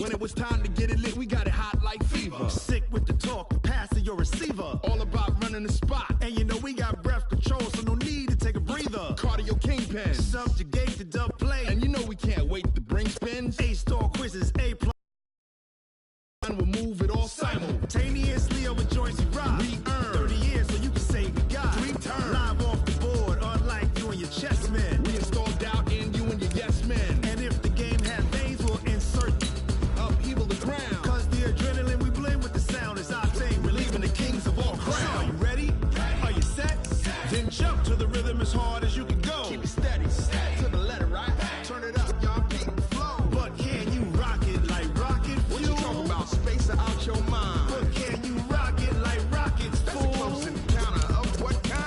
When it was time to get it lit, we got it hot like fever. Sick with the talk, passing your receiver. All about running the spot. And you know we got breath control, so no need to take a breather. Cardio kingpin, subjugate the dub play. And you know we can't wait to bring spins. A-star quizzes, A-plus. We'll move it all simultaneously over joints we rock. We earn 30 years so you can say we got 3 turns. Live off the board, unlike you and your chess men. We install doubt in you and your yes men. And if the game had veins, we'll insert upheaval the ground. Cause the adrenaline we blend with the sound is our thing. We're leaving the kings of all crowns. Are you ready? Are you set? Then jump to the rhythm as hard as you can go. Keep it steady, to the letter, right? Turn it up, y'all, beat the flow. But can you rock it like rocket fuel? What you talking about? Space out your mind. But can you rock it like rockets, fool? That's a close encounter of what kind?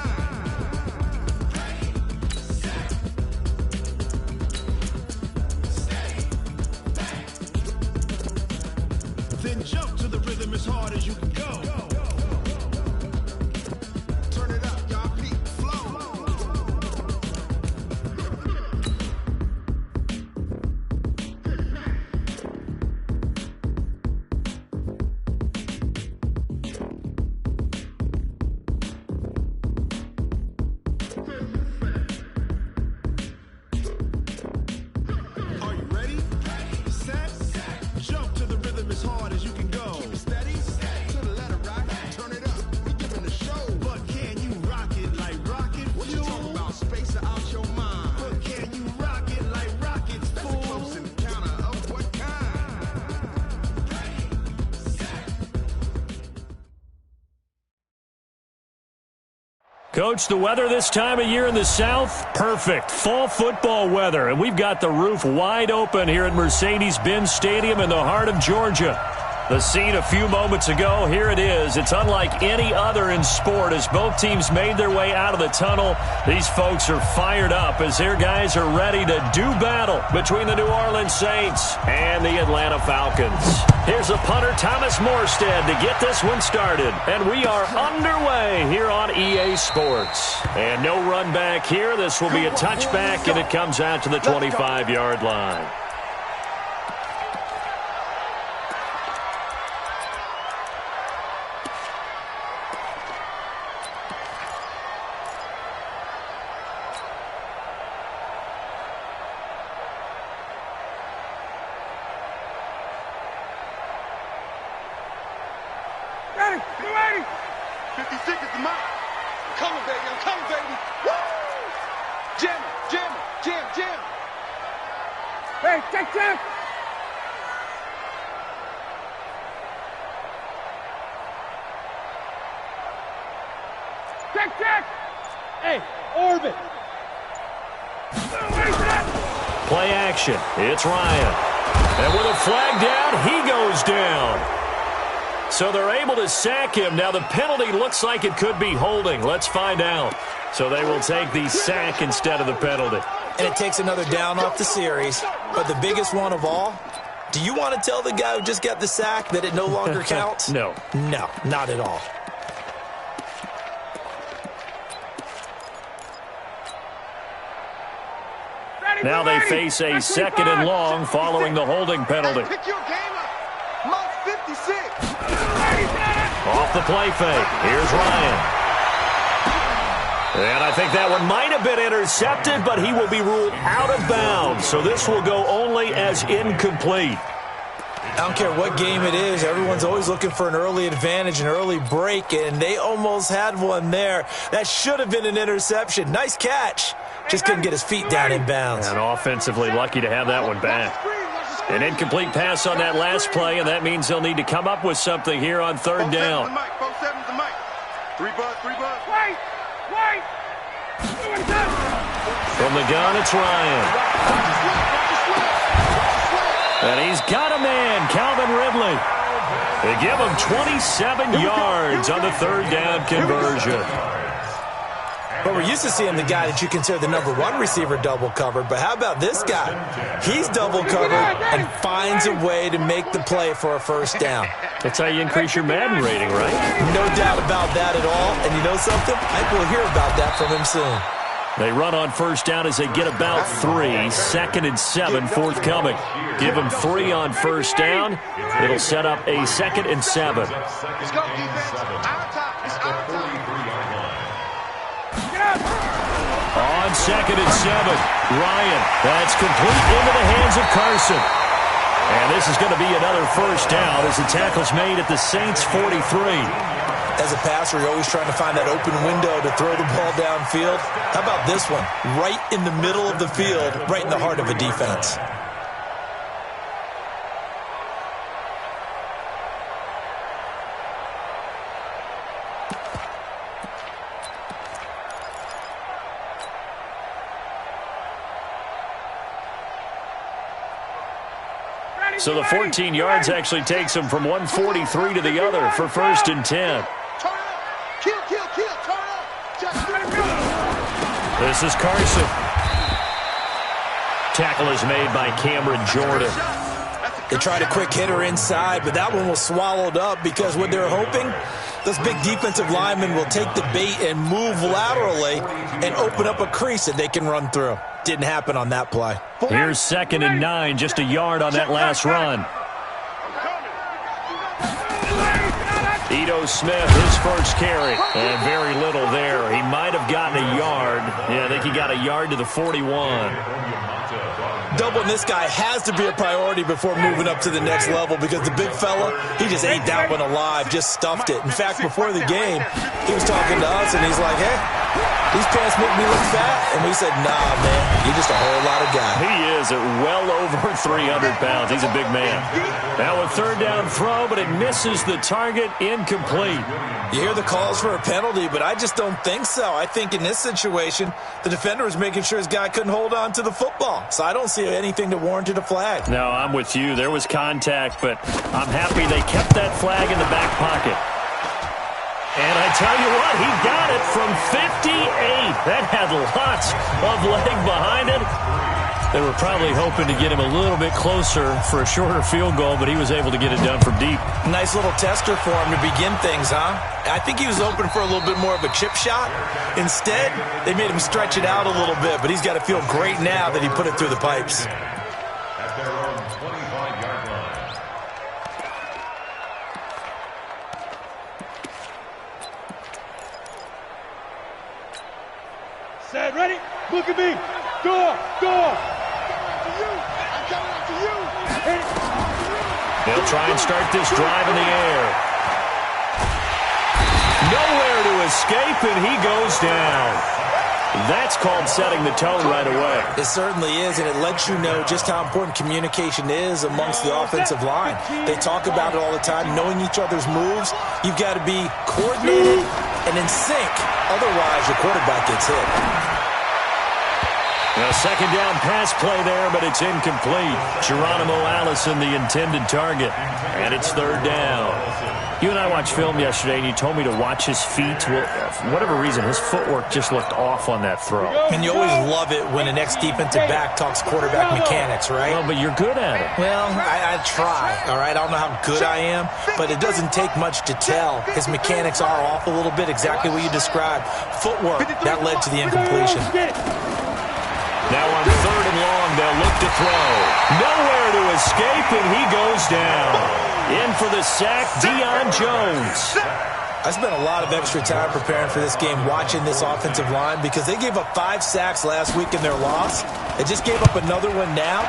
Then jump to the rhythm as hard as you can go. Turn it up, y'all, beat the flow. Are you ready? Set? Jump to the rhythm as hard as you can go. Keep it steady, to the letter, right? Turn it up, we giving the show. But can you rock it like rocket fuel? What you talking about? Space out your mind. But can you rock it like rockets, fool? That's a close encounter of what kind? Coach, the weather this time of year in the South, perfect. Fall football weather, and we've got the roof wide open here at Mercedes-Benz Stadium in the heart of Georgia. The scene a few moments ago, here it is. It's unlike any other in sport as both teams made their way out of the tunnel. These folks are fired up as their guys are ready to do battle between the New Orleans Saints and the Atlanta Falcons. Here's a punter, Thomas Morstead, to get this one started. And we are underway here on EA Sports. And no run back here. This will be a touchback, and it comes out to the 25-yard line. Ready, you ready? 56 is the mark. I'm coming, baby. I'm coming, baby. Woo! Jam it, jam it, jam, jam. Hey, check. Check. Hey, orbit. Play action. It's Ryan. And with a flag down, he goes down. So they're able to sack him. Now the penalty looks like it could be holding. Let's find out. So they will take the sack instead of the penalty. And it takes another down off the series. But the biggest one of all, do you want to tell the guy who just got the sack that it no longer counts? No. No, not at all. Now they face a second and long following the holding penalty. Pick your game up. Mark 56. Off the play fake. Here's Ryan. And I think that one might have been intercepted, but he will be ruled out of bounds. So this will go only as incomplete. I don't care what game it is. Everyone's always looking for an early advantage, an early break, and they almost had one there. That should have been an interception. Nice catch. Just couldn't get his feet down in bounds. And offensively lucky to have that one back. An incomplete pass on that last play, and that means they'll need to come up with something here on third down. Wait. From the gun, it's Ryan. And he's got a man, Calvin Ridley. They give him 27 yards on the third down conversion. But we're used to seeing the guy that you consider the number one receiver double covered. But how about this guy? He's double covered and finds a way to make the play for a first down. That's how you increase your Madden rating, right? No doubt about that at all. And you know something? I think we'll hear about that from him soon. They run on first down as they get about 3. 2nd and 7 forthcoming. Give them 3 on first down. It'll set up a 2nd and 7. Let's go, defense. Our time. It's our time. On 2nd and 7, Ryan. That's complete into the hands of Carson. And this is going to be another first down as the tackle's made at the Saints' 43. As a passer, you're always trying to find that open window to throw the ball downfield. How about this one? Right in the middle of the field, right in the heart of a defense. So the 14 yards actually takes him from 143 to the other for 1st and 10. Kill, turn up. This is Carson. Tackle is made by Cameron Jordan. They tried a quick hitter inside, but that one was swallowed up because what they're hoping, those big defensive linemen will take the bait and move laterally and open up a crease that they can run through. Didn't happen on that play. Here's 2nd and 9, just a yard on that last run. Ito Smith, his first carry, and very little there. He might have gotten a yard. Yeah, I think he got a yard to the 41. Doubling this guy has to be a priority before moving up to the next level because the big fella, he just ate that one alive, just stuffed it. In fact, before the game, he was talking to us, and he's like, hey, these pants make me look fat. And we said, nah, man, you're just a whole lot of guy. He is at well over 300 pounds. He's a big man. Now a 3rd down throw, but it misses the target, incomplete. You hear the calls for a penalty, but I just don't think so. I think in this situation, the defender was making sure his guy couldn't hold on to the football. So I don't see anything to warrant a flag. No, I'm with you. There was contact, but I'm happy they kept that flag in the back pocket. And I tell you what, he got it from 58. That had lots of leg behind it. They were probably hoping to get him a little bit closer for a shorter field goal, but he was able to get it done from deep. Nice little tester for him to begin things, huh? I think he was open for a little bit more of a chip shot. Instead, they made him stretch it out a little bit, but he's got to feel great now that he put it through the pipes. At their own 25-yard line. Set, ready? Look at me. Door. I'm coming after you. They'll try and start this drive in the air. Nowhere to escape, and he goes down. That's called setting the tone right away. It certainly is, and it lets you know just how important communication is amongst the offensive line. They talk about it all the time, knowing each other's moves. You've got to be coordinated and in sync. Otherwise, your quarterback gets hit. A 2nd down pass play there, but it's incomplete. Geronimo Allison, the intended target, and it's 3rd down. You and I watched film yesterday, and you told me to watch his feet. Well, for whatever reason, his footwork just looked off on that throw. And you always love it when an ex-defensive back talks quarterback mechanics, right? Well, but you're good at it. Well, I try, all right? I don't know how good I am, but it doesn't take much to tell. His mechanics are off a little bit, exactly what you described. Footwork, that led to the incompletion. Now on 3rd and long, they'll look to throw. Nowhere to escape, and he goes down. In for the sack, Deion Jones. I spent a lot of extra time preparing for this game, watching this offensive line, because they gave up 5 sacks last week in their loss. They just gave up another one now.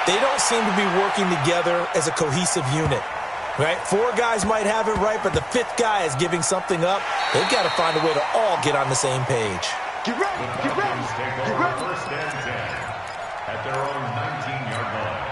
They don't seem to be working together as a cohesive unit. Right? 4 guys might have it right, but the 5th guy is giving something up. They've got to find a way to all get on the same page. Get ready. First and 10 at their own 19-yard line.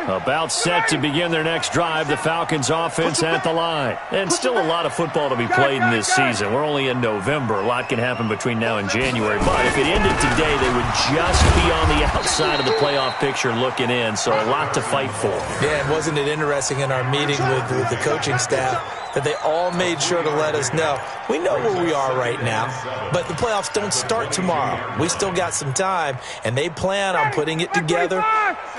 About set to begin their next drive, the Falcons offense at the line. And still a lot of football to be played in this season. We're only in November. A lot can happen between now and January. But if it ended today, they would just be on the outside of the playoff picture looking in. So a lot to fight for. Yeah, and wasn't it interesting in our meeting with the coaching staff that they all made sure to let us know, we know where we are right now, but the playoffs don't start tomorrow. We still got some time, and they plan on putting it together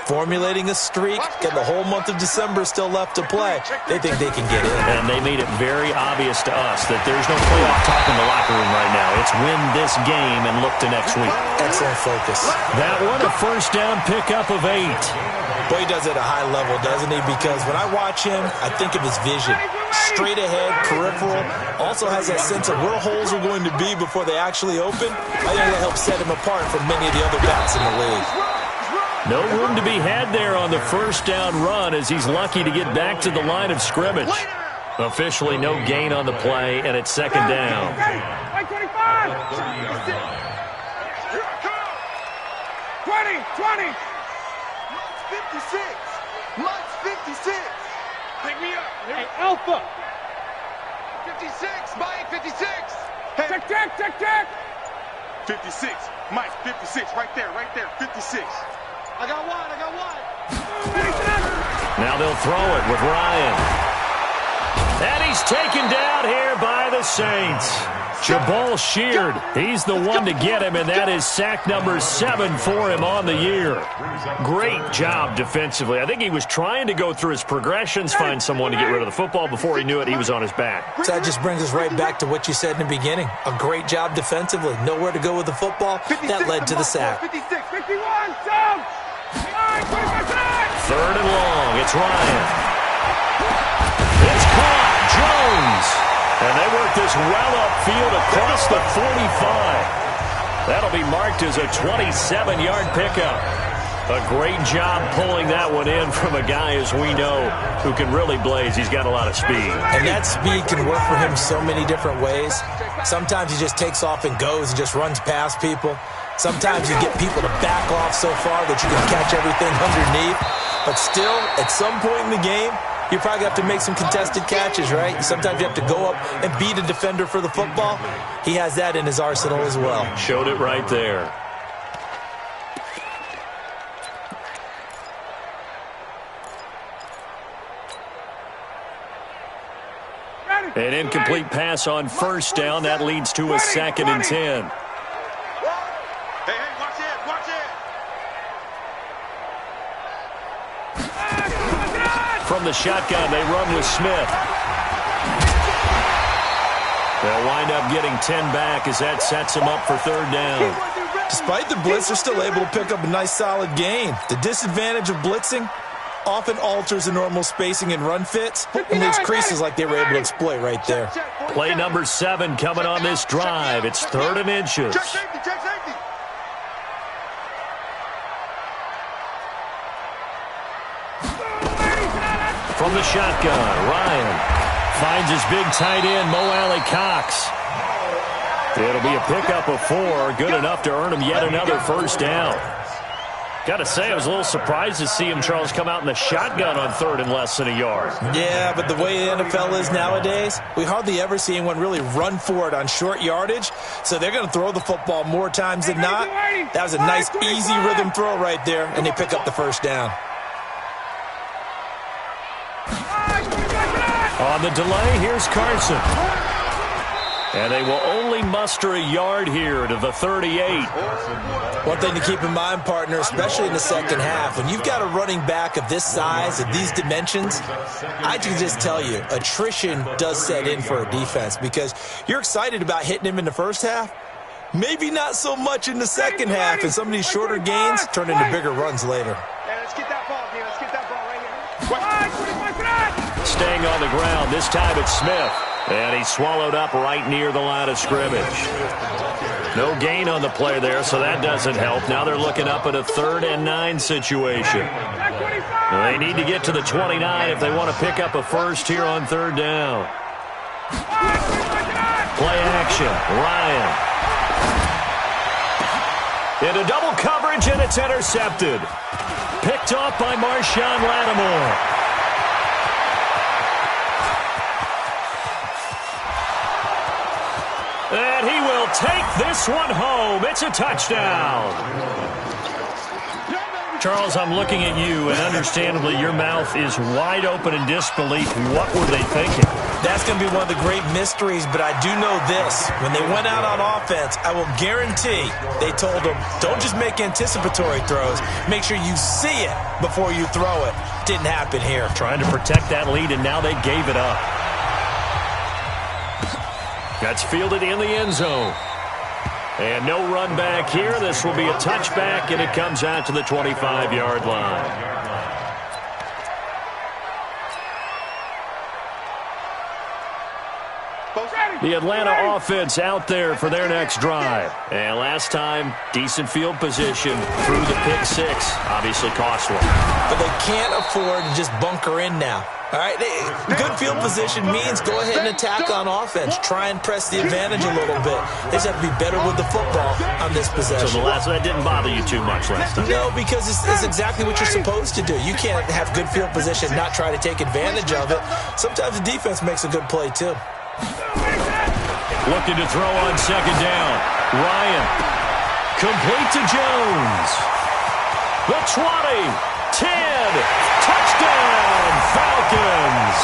formulating a streak, and the whole month of December still left to play. They think they can get in. And they made it very obvious to us that there's no playoff talk in the locker room right now. It's win this game and look to next week. Excellent focus. That one, a first down pickup of 8. Boy, he does it at a high level, doesn't he? Because when I watch him, I think of his vision. Straight ahead, peripheral, also has that sense of where holes are going to be before they actually open. I think that helps set him apart from many of the other backs in the league. No room to be had there on the first down run as he's lucky to get back to the line of scrimmage. Officially no gain on the play, and it's second down. 20. 56. Mike's 56. Pick me up. Hey, Alpha. 56. Mike, 56. Hey. Check. 56. Mike, 56. Right there. 56. I got one. Now they'll throw it with Ryan. And he's taken down here by the Saints. Jabal Sheard, he's the one to get him, and that is sack number 7 for him on the year. Great job defensively. I think he was trying to go through his progressions, find someone to get rid of the football. Before he knew it, he was on his back. So that just brings us right back to what you said in the beginning. A great job defensively. Nowhere to go with the football. That led to the sack. 56, 51, down. 3rd and long. It's Ryan. It's caught. Jones. And they work this well upfield across the 45. That'll be marked as a 27-yard pickup. A great job pulling that one in from a guy, as we know, who can really blaze. He's got a lot of speed. And that speed can work for him so many different ways. Sometimes he just takes off and goes and just runs past people. Sometimes you get people to back off so far that you can catch everything underneath. But still, at some point in the game, you probably have to make some contested catches, right? Sometimes you have to go up and beat a defender for the football. He has that in his arsenal as well. Showed it right there. An incomplete pass on first down. That leads to a 2nd and 10. Hey, watch it. From the shotgun, they run with Smith. They'll wind up getting 10 back as that sets them up for 3rd down. Despite the blitz, they're still able to pick up a nice solid gain. The disadvantage of blitzing often alters the normal spacing and run fits and leaves creases like they were able to exploit right there. Play number 7 coming on this drive. It's 3rd and inches. Check safety. From the shotgun, Ryan finds his big tight end, Mo Alley-Cox. It'll be a pickup of 4, good enough to earn him yet another first down. Got to say, I was a little surprised to see him, Charles, come out in the shotgun on 3rd and less than a yard. Yeah, but the way the NFL is nowadays, we hardly ever see anyone really run for it on short yardage, so they're going to throw the football more times than not. That was a nice, easy rhythm throw right there, and they pick up the first down. On the delay, here's Carson. And they will only muster a yard here to the 38. One thing to keep in mind, partner, especially in the second half, when you've got a running back of this size, of these dimensions, I can just tell you, attrition does set in for a defense because you're excited about hitting him in the first half. Maybe not so much in the second half, and some of these shorter gains turn into bigger runs later. Hey, let's get that ball, dude. Let's get that ball right here. Staying on the ground, this time it's Smith. And he's swallowed up right near the line of scrimmage. No gain on the play there, so that doesn't help. Now they're looking up at a 3rd and 9 situation. They need to get to the 29 if they want to pick up a first here on 3rd down. Play action, Ryan. Into double coverage, and it's intercepted. Picked off by Marshawn Lattimore. And he will take this one home. It's a touchdown. Charles, I'm looking at you, and understandably your mouth is wide open in disbelief. What were they thinking? That's going to be one of the great mysteries, but I do know this. When they went out on offense, I will guarantee they told them, don't just make anticipatory throws. Make sure you see it before you throw it. Didn't happen here. Trying to protect that lead, and now they gave it up. That's fielded in the end zone. And no run back here. This will be a touchback, and it comes out to the 25-yard line. The Atlanta offense out there for their next drive. And last time, decent field position through the pick six. Obviously costly. But they can't afford to just bunker in now. All right, good field position means go ahead and attack on offense. Try and press the advantage a little bit. They just have to be better with the football on this possession. So that didn't bother you too much last time? No, because it's exactly what you're supposed to do. You can't have good field position, not try to take advantage of it. Sometimes the defense makes a good play, too. Looking to throw on second down. Ryan. Complete to Jones. The 20. 10. Touchdown, Falcons.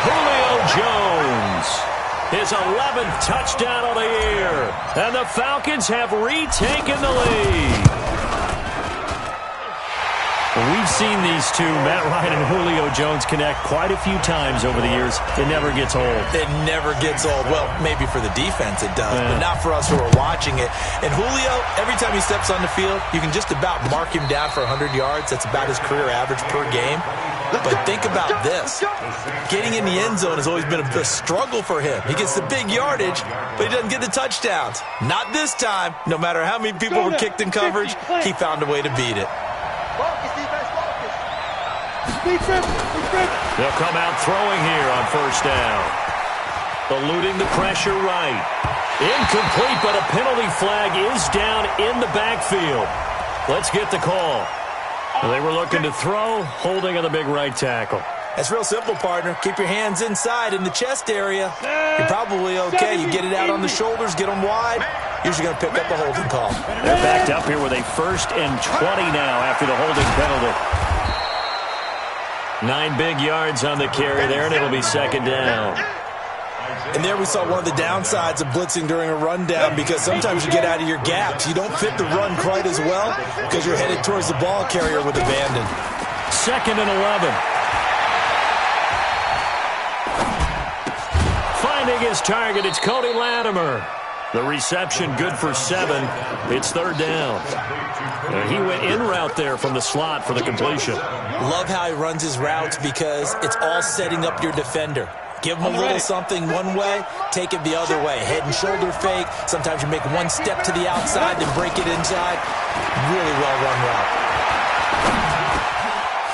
Julio Jones. His 11th touchdown of the year. And the Falcons have retaken the lead. We've seen these two, Matt Ryan and Julio Jones, connect quite a few times over the years. It never gets old. It never gets old. Well, maybe for the defense it does, but not for us who are watching it. And Julio, every time he steps on the field, you can just about mark him down for 100 yards. That's about his career average per game. But think about this. Getting in the end zone has always been a struggle for him. He gets the big yardage, but he doesn't get the touchdowns. Not this time. No matter how many people were kicked in coverage, he found a way to beat it. They'll come out throwing here on first down. Eluding the pressure right. Incomplete, but a penalty flag is down in the backfield. Let's get the call. They were looking to throw, holding on the big right tackle. That's real simple, partner. Keep your hands inside in the chest area. You're probably okay. You get it out on the shoulders, get them wide. Usually going to pick up a holding call. They're backed up here with a 1st and 20 now after the holding penalty. 9 big yards on the carry there, and it'll be second down. And there we saw one of the downsides of blitzing during a rundown, because sometimes you get out of your gaps. You don't fit the run quite as well because you're headed towards the ball carrier with abandon. 2nd and 11. Finding his target, it's Cody Latimer. The reception good for 7. It's 3rd down. And he went in route there from the slot for the completion. Love how he runs his routes because it's all setting up your defender. Give him a little something one way, take it the other way. Head and shoulder fake. Sometimes you make one step to the outside, then break it inside. Really well-run route.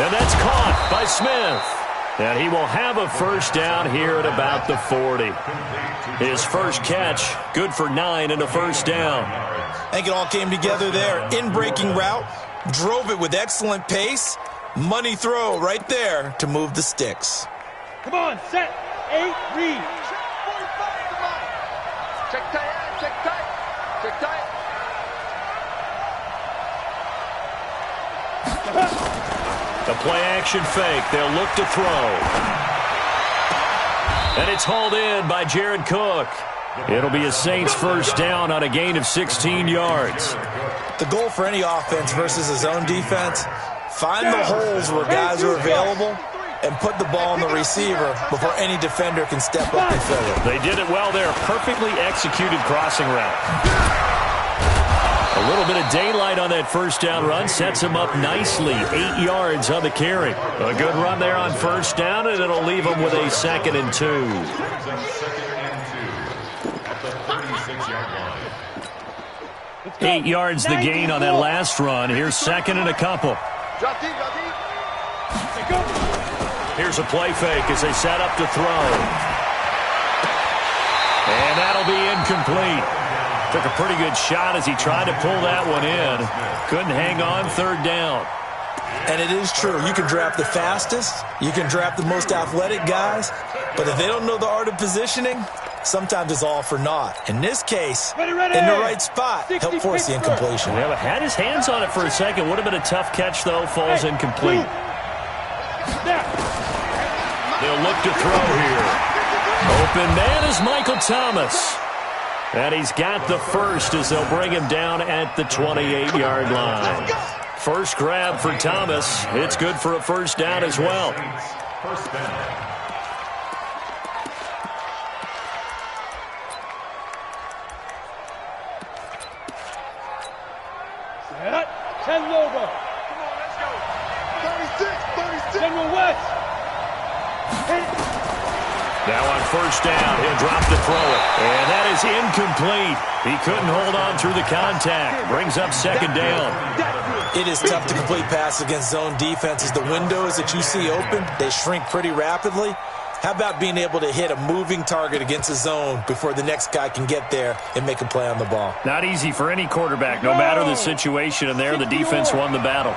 And that's caught by Smith. And he will have a first down here at about the 40. His first catch, good for 9 and a first down. I think it all came together there. In-breaking route, drove it with excellent pace. Money throw right there to move the sticks. Come on, set, 8, read. Check tight, check tight, check tight. The play-action fake. They'll look to throw. And it's hauled in by Jared Cook. It'll be a Saints first down on a gain of 16 yards. The goal for any offense versus his own defense, find the holes where guys are available and put the ball on the receiver before any defender can step up and fill it. They did it well there. Perfectly executed crossing route. A little bit of daylight on that first down run sets him up nicely. 8 yards on the carry. A good run there on first down, and it'll leave him with a 2nd and 2. At the 36-yard line. 8 yards the gain on that last run. Here's 2nd and a couple. Drop deep, drop deep. Here's a play fake as they set up to throw. And that'll be incomplete. Took a pretty good shot as he tried to pull that one in. Couldn't hang on, 3rd down. And it is true. You can draft the fastest. You can draft the most athletic guys. But if they don't know the art of positioning, sometimes it's all for naught. In this case, in the right spot, helped force the incompletion. Yeah, had his hands on it for a second. Would have been a tough catch, though. Falls incomplete. They'll look to throw here. Open man is Michael Thomas. And he's got the first as they'll bring him down at the 28-yard line. First grab for Thomas. It's good for a first down as well. First down. Set. 10 Lobo. Come on, let's go. 36. General West. Now on first down, he'll drop to throw it. And that is incomplete. He couldn't hold on through the contact. Brings up second down. It is tough to complete passes against zone defenses. The windows that you see open, they shrink pretty rapidly. How about being able to hit a moving target against a zone before the next guy can get there and make a play on the ball? Not easy for any quarterback, no matter the situation. And there, the defense won the battle.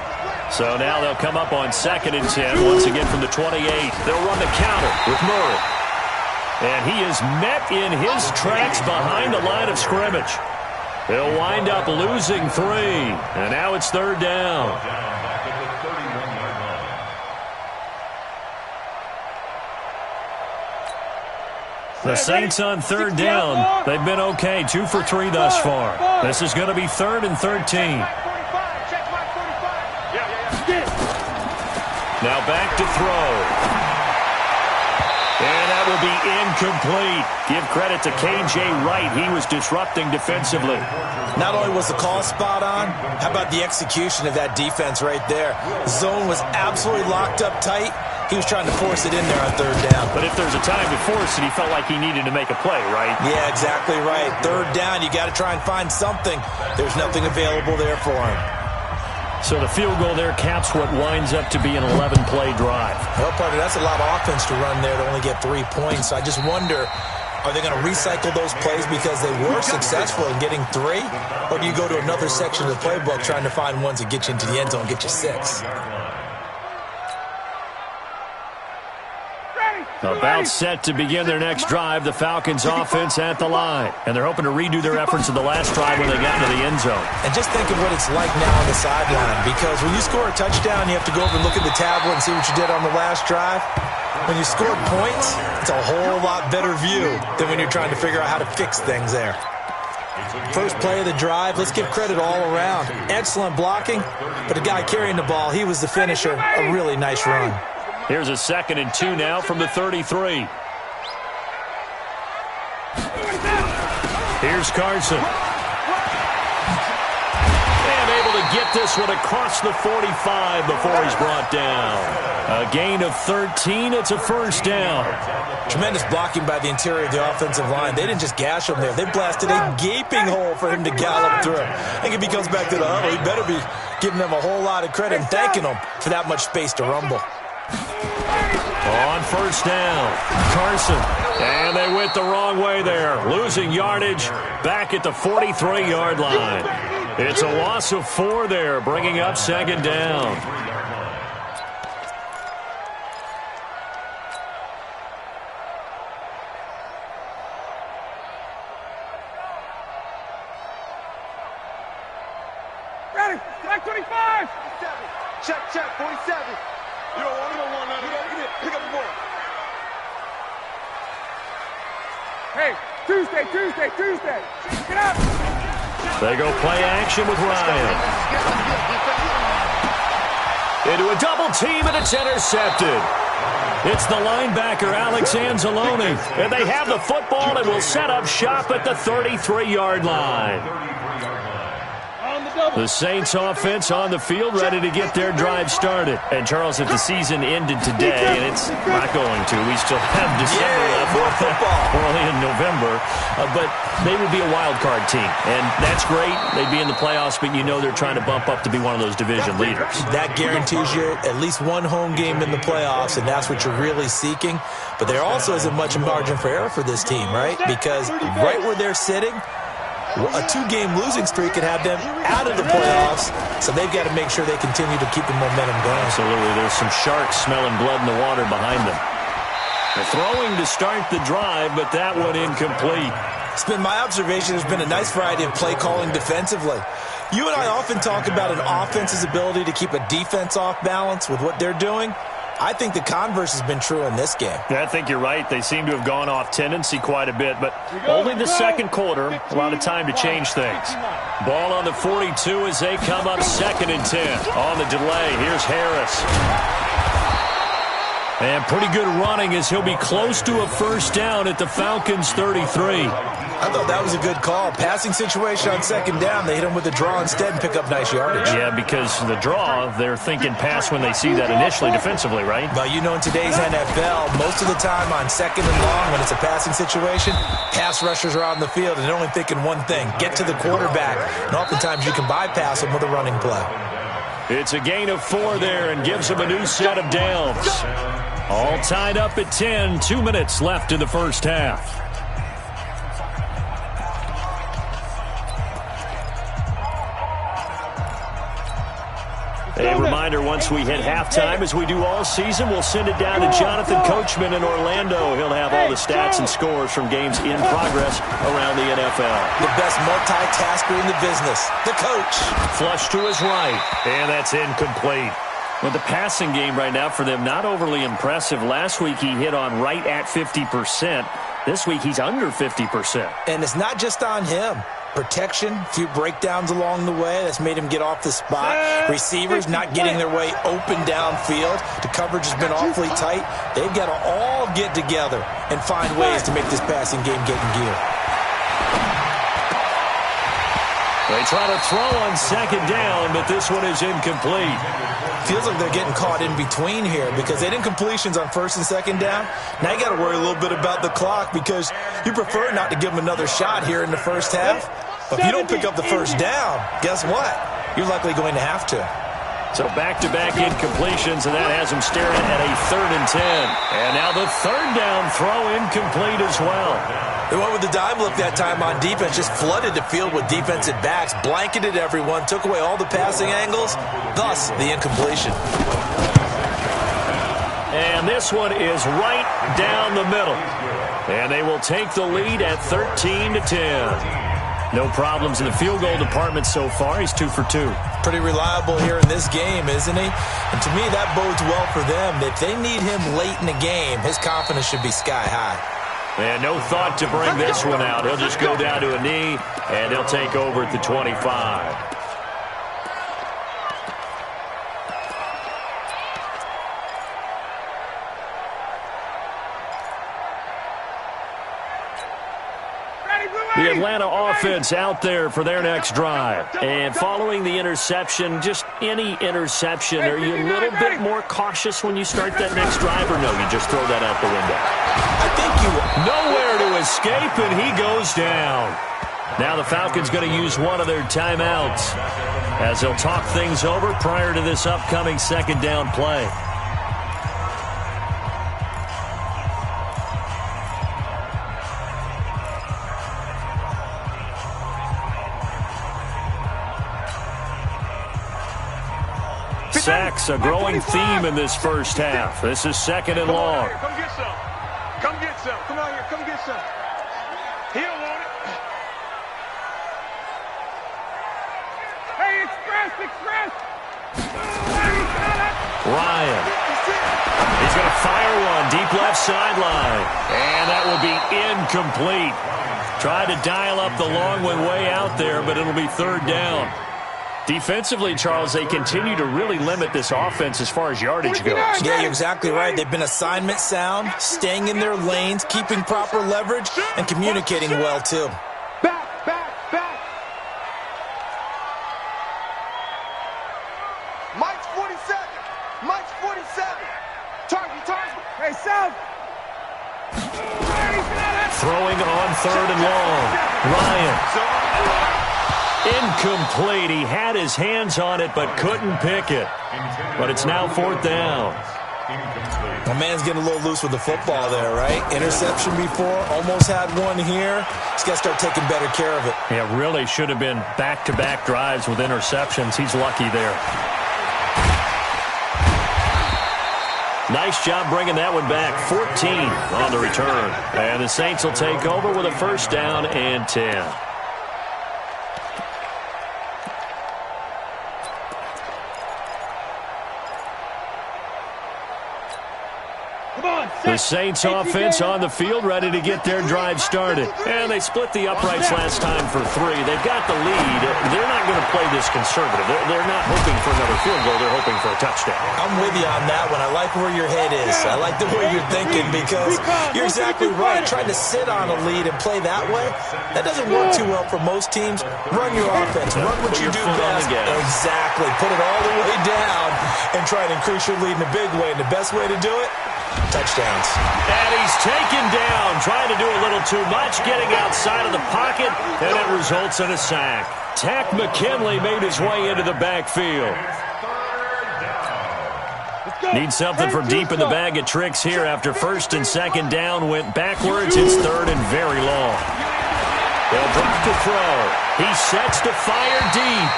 So now they'll come up on 2nd and 10. Once again from the 28. They'll run the counter with Murray. And he is met in his tracks behind the line of scrimmage. He'll wind up losing 3. And now it's 3rd down. Back at the 31-yard line. The Saints on 3rd down. They've been okay. 2 for 3 thus far. This is going to be 3rd and 13. Now back to throw. And that will be incomplete. Give credit to K.J. Wright. He was disrupting defensively. Not only was the call spot on, how about the execution of that defense right there? The zone was absolutely locked up tight. He was trying to force it in there on 3rd down. But if there's a time to force it, he felt like he needed to make a play, right? Yeah, exactly right. 3rd down, you got to try and find something. There's nothing available there for him. So the field goal there caps what winds up to be an 11-play drive. Well, partner, that's a lot of offense to run there to only get 3 points. I just wonder, are they going to recycle those plays because they were successful in getting 3? Or do you go to another section of the playbook trying to find ones that get you into the end zone and get you 6? About set to begin their next drive, the Falcons offense at the line. And they're hoping to redo their efforts of the last drive when they got into the end zone. And just think of what it's like now on the sideline. Because when you score a touchdown, you have to go over and look at the tablet and see what you did on the last drive. When you score points, it's a whole lot better view than when you're trying to figure out how to fix things there. First play of the drive, let's give credit all around. Excellent blocking, but the guy carrying the ball, he was the finisher. A really nice run. Here's a 2nd and 2 now from the 33. Here's Carson. And able to get this one across the 45 before he's brought down. A gain of 13. It's a first down. Tremendous blocking by the interior of the offensive line. They didn't just gash him there. They blasted a gaping hole for him to gallop through. I think if he comes back to the huddle, he better be giving them a whole lot of credit and thanking them for that much space to rumble. On first down, Carson. And they went the wrong way there. Losing yardage back at the 43-yard line. It's a loss of 4 there, bringing up 2nd down. Ready, Black 25. Check, 47. You don't want none of that. Pick up the ball. Hey, Tuesday. Get up. They go play action with Ryan. Into a double team, and it's intercepted. It's the linebacker, Alex Anzalone. And they have the football and will set up shop at the 33-yard line. The Saints offense on the field, ready to get their drive started. And Charles, if the season ended today, and it's not going to, we still have December left. More football. We're only in November, but they would be a wild card team. And that's great. They'd be in the playoffs, but you know they're trying to bump up to be one of those division leaders. That guarantees you at least one home game in the playoffs, and that's what you're really seeking. But there also isn't much margin for error for this team, right? Because right where they're sitting, a 2-game losing streak could have them out of the playoffs, so they've got to make sure they continue to keep the momentum going. Absolutely. There's some sharks smelling blood in the water behind them. They're throwing to start the drive, but that one incomplete. It's been my observation there's been a nice variety of play calling defensively. You and I often talk about an offense's ability to keep a defense off balance with what they're doing. I think the converse has been true in this game. Yeah, I think you're right. They seem to have gone off tendency quite a bit, but only the second quarter, a lot of time to change things. Ball on the 42 as they come up 2nd and 10. On the delay, here's Harris. And pretty good running as he'll be close to a first down at the Falcons' 33. I thought that was a good call. Passing situation on 2nd down. They hit him with a draw instead and pick up nice yardage. Yeah, because the draw, they're thinking pass when they see that initially defensively, right? Well, you know, in today's NFL, most of the time on 2nd and long, when it's a passing situation, pass rushers are on the field and they're only thinking one thing, get to the quarterback. And oftentimes you can bypass them with a running play. It's a gain of 4 there and gives them a new set of downs. All tied up at 10, 2 minutes left in the first half. A reminder, once we hit halftime, as we do all season, we'll send it down to Jonathan Coachman in Orlando. He'll have all the stats and scores from games in progress around the NFL. The best multitasker in the business, the coach. Flush to his right, and that's incomplete. Well, the passing game right now for them, not overly impressive. Last week he hit on right at 50%. This week he's under 50%. And it's not just on him. Protection, a few breakdowns along the way. That's made him get off the spot. Receivers not getting their way open downfield. The coverage has been awfully tight. They've got to all get together and find ways to make this passing game get in gear. They try to throw on 2nd down, but this one is incomplete. Feels like they're getting caught in between here because they did incompletions on 1st and 2nd down. Now you got to worry a little bit about the clock because you prefer not to give them another shot here in the first half. But if you don't pick up the first down, guess what? You're likely going to have to. So back-to-back incompletions, and that has them staring at a 3rd and 10. And now the 3rd down throw incomplete as well. They went with the dime look that time on defense, just flooded the field with defensive backs, blanketed everyone, took away all the passing angles, thus the incompletion. And this one is right down the middle. And they will take the lead at 13-10. No problems in the field goal department so far. He's 2 for 2. Pretty reliable here in this game, isn't he? And to me, that bodes well for them. If they need him late in the game, his confidence should be sky high. And no thought to bring this one out. He'll just go down to a knee, and he'll take over at the 25. The Atlanta offense out there for their next drive. And following the interception, just any interception, are you a little bit more cautious when you start that next drive, or no, you just throw that out the window? I think you nowhere to escape, and he goes down. Now the Falcons going to use one of their timeouts as they'll talk things over prior to this upcoming 2nd down play. Sacks, a growing theme in this first half. This is 2nd and long. Come get some. Come get some. Come on here. Come get some. He don't want it. Hey, express. Ryan. He's going to fire one deep left sideline. And that will be incomplete. Tried to dial up the long one way out there, but it'll be 3rd down. Defensively, Charles, they continue to really limit this offense as far as yardage goes. Yeah, you're exactly right. They've been assignment sound, staying in their lanes, keeping proper leverage, and communicating well, too. Back. Mike's 47. Target. Hey, South. Throwing on 3rd and long. Ryan. Incomplete. He had his hands on it but couldn't pick it. But it's now 4th down. My man's getting a little loose with the football there, right? Interception before, almost had one here. He's got to start taking better care of it. Yeah, really should have been back-to-back drives with interceptions. He's lucky there. Nice job bringing that one back. 14 on the return. And the Saints will take over with a first down and 10. The Saints offense on the field, ready to get their drive started. And they split the uprights last time for 3. They've got the lead. They're not going to play this conservative. They're not hoping for another field goal. They're hoping for a touchdown. I'm with you on that one. I like where your head is. I like the way you're thinking because you're exactly right. Trying to sit on a lead and play that way, that doesn't work too well for most teams. Run your offense. Run what you do best. Exactly. Put it all the way down and try to increase your lead in a big way. And the best way to do it, touchdowns. And he's taken down, trying to do a little too much, getting outside of the pocket, and it results in a sack. Tack McKinley made his way into the backfield. Need something from deep in the bag of tricks here after first and second down went backwards. It's third and very long. They'll drop to throw. He sets to fire deep,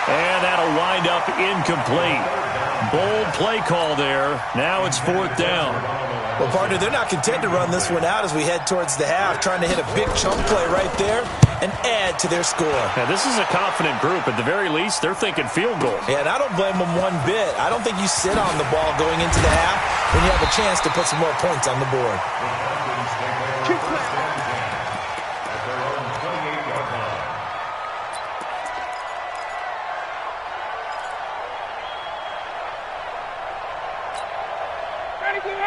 and that'll wind up incomplete. Bold play call there. Now it's fourth down. Well, partner, they're not content to run this one out as we head towards the half, trying to hit a big chunk play right there and add to their score. Now, this is a confident group. At the very least, they're thinking field goal. Yeah, and I don't blame them one bit. I don't think you sit on the ball going into the half when you have a chance to put some more points on the board.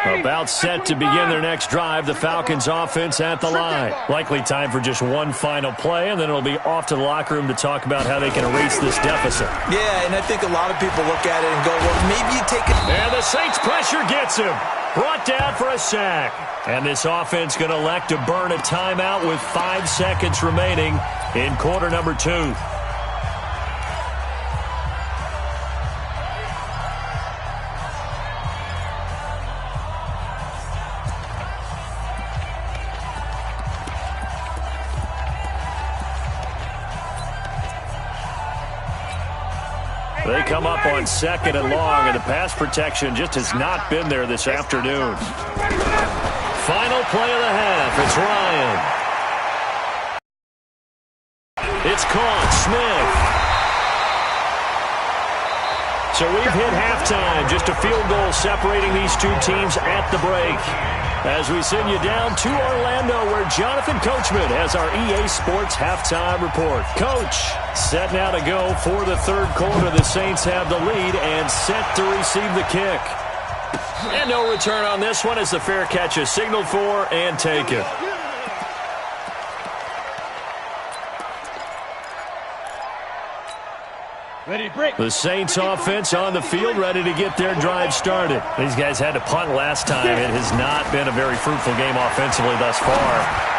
About set to begin their next drive, the Falcons offense at the line. Likely time for just one final play, and then it'll be off to the locker room to talk about how they can erase this deficit. Yeah, and I think a lot of people look at it and go, well, maybe you take it. And the Saints pressure gets him. Brought down for a sack. And this offense going to elect to burn a timeout with 5 seconds remaining in quarter number 2. They come up on second and long, and the pass protection just has not been there this afternoon. Final play of the half. It's Ryan. It's caught. Smith. So we've hit halftime. Just a field goal separating these two teams at the break. As we send you down to Orlando, where Jonathan Coachman has our EA Sports halftime report. Coach, set now to go for the third quarter. The Saints have the lead and set to receive the kick. And no return on this one as the fair catch is signaled for and taken. The Saints offense on the field, ready to get their drive started. These guys had to punt last time. It has not been a very fruitful game offensively thus far.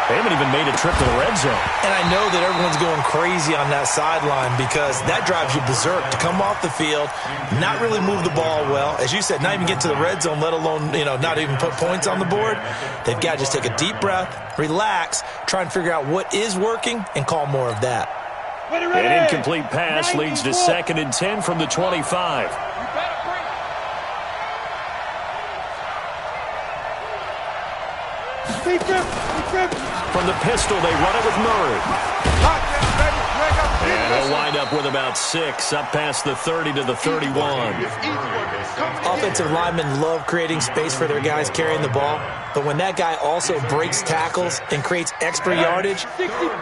They haven't even made a trip to the red zone. And I know that everyone's going crazy on that sideline because that drives you berserk to come off the field, not really move the ball well. As you said, not even get to the red zone, let alone, not even put points on the board. They've got to just take a deep breath, relax, try and figure out what is working, and call more of that. An incomplete pass leads to 2nd and 10 from the 25. From the pistol, they run it with Murray. And they'll wind up with about 6, up past the 30 to the 31. Offensive linemen love creating space for their guys carrying the ball, but when that guy also breaks tackles and creates extra yardage,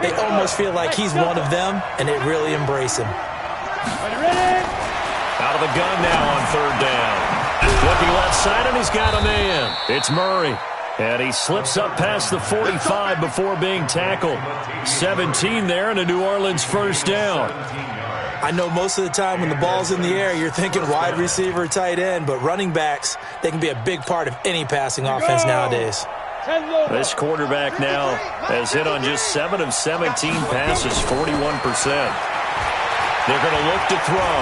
they almost feel like he's one of them, and they really embrace him. Out of the gun now on third down. Looking left side, and he's got a man. It's Murray. And he slips up past the 45 before being tackled. 17 there and a New Orleans first down. I know most of the time when the ball's in the air, you're thinking wide receiver, tight end, but running backs, they can be a big part of any passing offense nowadays. This quarterback now has hit on just 7 of 17 passes, 41%. They're going to look to throw.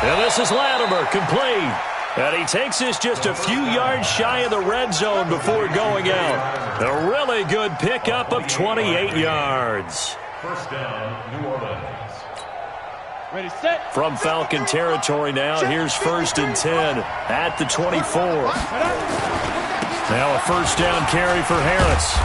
And this is Latimer, complete. And he takes this just a few yards shy of the red zone before going out. A really good pickup of 28 yards. First down, New Orleans. Ready, set. From Falcon territory now, here's 1st and 10 at the 24. Now a first down carry for Harris.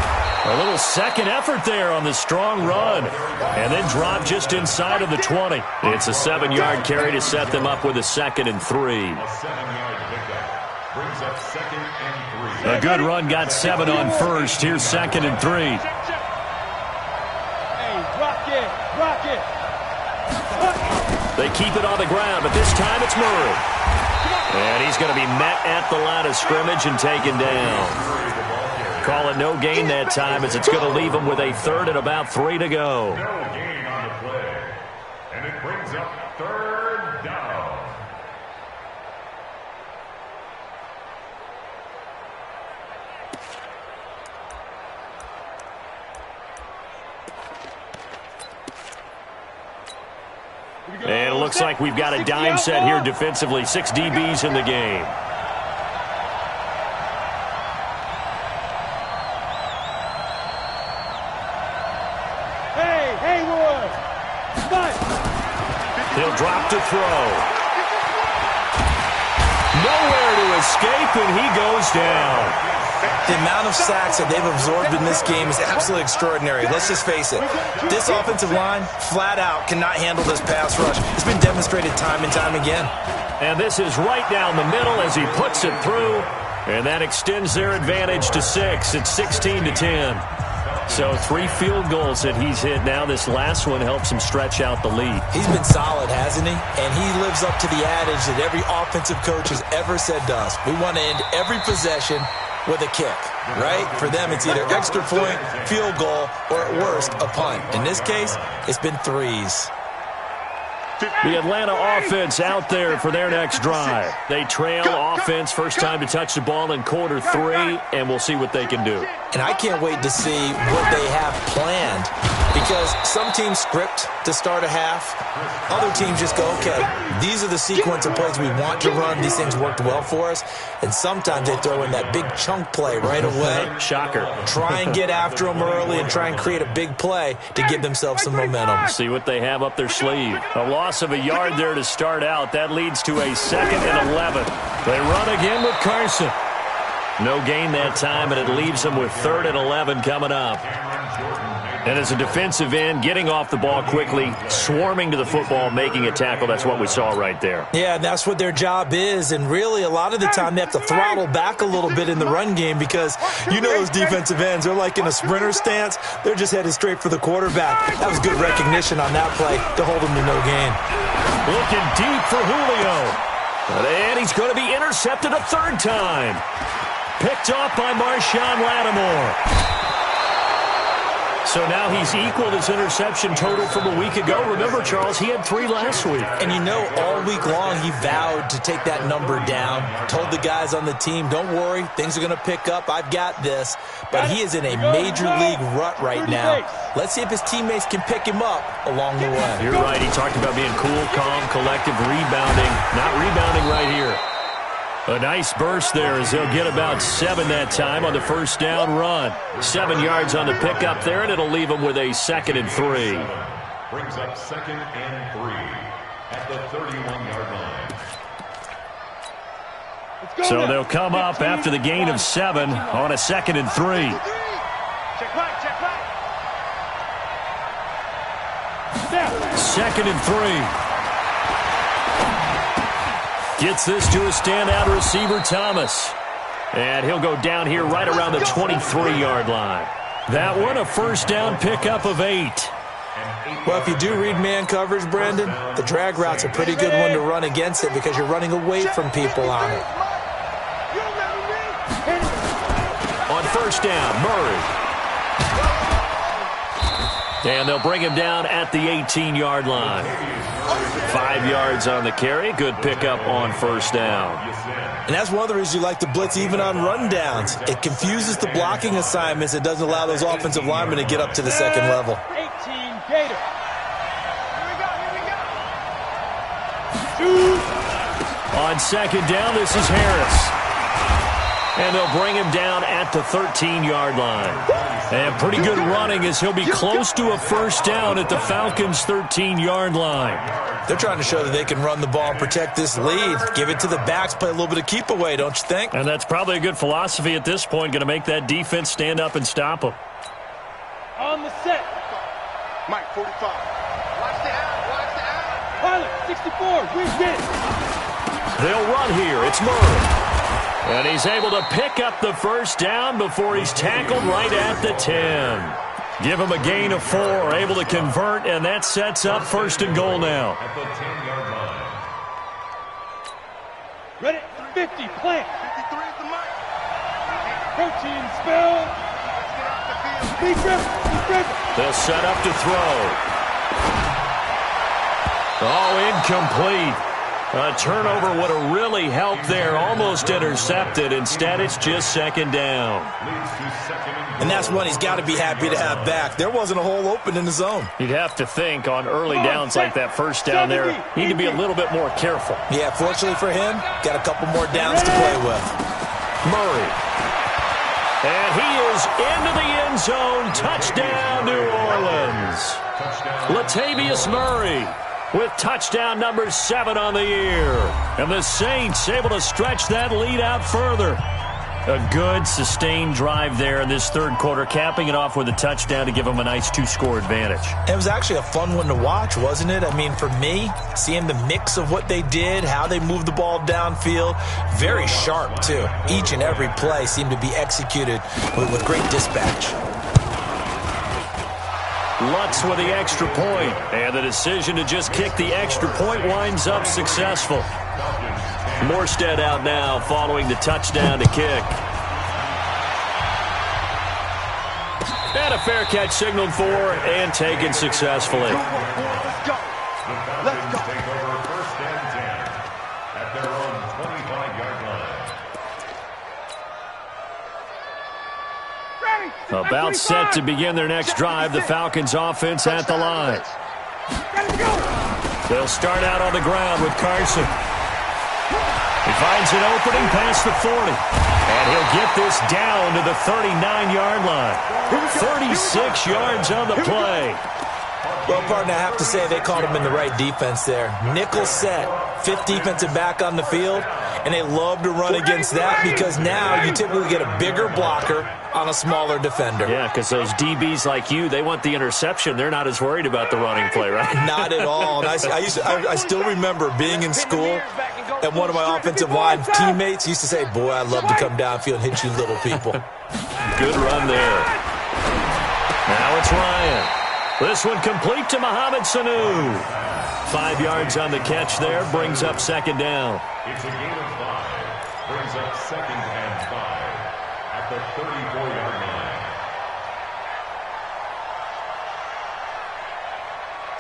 A little second effort there on the strong run. And then drop just inside of the 20. It's a 7-yard carry to set them up with a 2nd and 3. A 7-yard pickup brings up 2nd and 3. A good run got 7 on first. Here's 2nd and 3. Hey, rock it, rock it. They keep it on the ground, but this time it's Murray. And he's going to be met at the line of scrimmage and taken down. Call it no gain that time as it's going to leave him with a 3rd and about 3 to go. No gain on the play. And it brings up 3rd down. And it looks like we've got a dime set here defensively. 6 DBs in the game. He'll drop to throw. Nowhere to escape, and he goes down. The amount of sacks that they've absorbed in this game is absolutely extraordinary. Let's just face it. This offensive line, flat out, cannot handle this pass rush. It's been demonstrated time and time again. And this is right down the middle as he puts it through. And that extends their advantage to 6. It's 16-10. So 3 field goals that he's hit now. This last one helps him stretch out the lead. He's been solid, hasn't he? And he lives up to the adage that every offensive coach has ever said to us. We want to end every possession with a kick, right? For them, it's either extra point, field goal, or at worst, a punt. In this case, it's been 3s. The Atlanta offense out there for their next drive. They trail offense, first time to touch the ball in quarter 3, and we'll see what they can do. And I can't wait to see what they have planned, because some teams script to start a half. Other teams just go, okay, these are the sequence of plays we want to run. These things worked well for us. And sometimes they throw in that big chunk play right away. Shocker. Try and get after them early and try and create a big play to give themselves some momentum. See what they have up their sleeve. A loss of a yard there to start out. That leads to a 2nd and 11. They run again with Carson. No gain that time, and it leaves them with 3rd and 11 coming up. And as a defensive end, getting off the ball quickly, swarming to the football, making a tackle, that's what we saw right there. Yeah, and that's what their job is. And really, a lot of the time, they have to throttle back a little bit in the run game because you know those defensive ends, they're like in a sprinter stance. They're just headed straight for the quarterback. That was good recognition on that play to hold them to no gain. Looking deep for Julio. And he's going to be intercepted a 3rd time. Picked off by Marshawn Lattimore. So now he's equaled his interception total from a week ago. Remember, Charles, he had 3 last week. And you know, all week long he vowed to take that number down. Told the guys on the team, don't worry, things are going to pick up. I've got this. But he is in a major league rut right now. Let's see if his teammates can pick him up along the way. You're right. He talked about being cool, calm, collective, rebounding. Not rebounding right here. A nice burst there as they'll get about 7 that time on the first down run. 7 yards on the pickup there, and it'll leave them with a 2nd and 3. Brings up 2nd and 3 at the 31-yard line. So they'll come up after the gain of 7 on a 2nd and 3. Check back, check back. 2nd and 3. Gets this to a standout receiver, Thomas. And he'll go down here right around the 23-yard line. That one, a first down pickup of 8. Well, if you do read man coverage, Brandon, the drag route's a pretty good one to run against it because you're running away from people on it. On first down, Murray. And they'll bring him down at the 18-yard line. 5 yards on the carry. Good pickup on first down. And that's one of the reasons you like to blitz even on rundowns. It confuses the blocking assignments. It doesn't allow those offensive linemen to get up to the second level. 18 Gator. Here we go. On second down, this is Harris. And they'll bring him down at the 13-yard line. And pretty good running as he'll be close to a first down at the Falcons' 13-yard line. They're trying to show that they can run the ball and protect this lead. Give it to the backs, play a little bit of keep away, don't you think? And that's probably a good philosophy at this point, going to make that defense stand up and stop them. On the set. Mike, 45. Watch the out. Pilot, 64. We get it. They'll run here. It's Murray. And he's able to pick up the first down before he's tackled right at the 10. Give him a gain of 4, able to convert, and that sets up first and goal now. At the 10-yard line. Ready, 50, plant. 53 is the mic. Protein spill. Be driven. They'll set up to throw. Oh, incomplete. A turnover would have really helped there. Almost intercepted. Instead, it's just second down. And that's one he's got to be happy to have back. There wasn't a hole open in the zone. You'd have to think on early downs like that first down there, need to be a little bit more careful. Yeah, fortunately for him, got a couple more downs to play with. Murray. And he is into the end zone. Touchdown, New Orleans. Latavius Murray with touchdown number 7 on the year. And the Saints able to stretch that lead out further. A good, sustained drive there in this third quarter, capping it off with a touchdown to give them a nice 2-score advantage. It was actually a fun one to watch, wasn't it? I mean, for me, seeing the mix of what they did, how they moved the ball downfield, very sharp, too. Each and every play seemed to be executed with great dispatch. Lutz with the extra point, and the decision to just kick the extra point winds up successful. Morstead out now following the touchdown to kick. And a fair catch signaled for and taken successfully. Let's go. Let's go. Take over first and 10 at their own 25-yard line. About set to begin their next drive, the Falcons offense at the line. They'll start out on the ground with Carson. He finds an opening past the 40. And he'll get this down to the 39-yard line. 36 yards on the play. Well, partner, I have to say they caught him in the right defense there. Nickel set, 5th defensive back on the field, and they love to run against that because now you typically get a bigger blocker on a smaller defender. Yeah, because those DBs like you, they want the interception. They're not as worried about the running play, right? Not at all. And I still remember being in school, and one of my offensive line teammates used to say, boy, I'd love to come downfield and hit you little people. Good run there. Now it's Ryan. This one complete to Mohamed Sanu. 5 yards on the catch there, brings up second down. It's a gain of 5. Brings up second and 5 at the 34-yard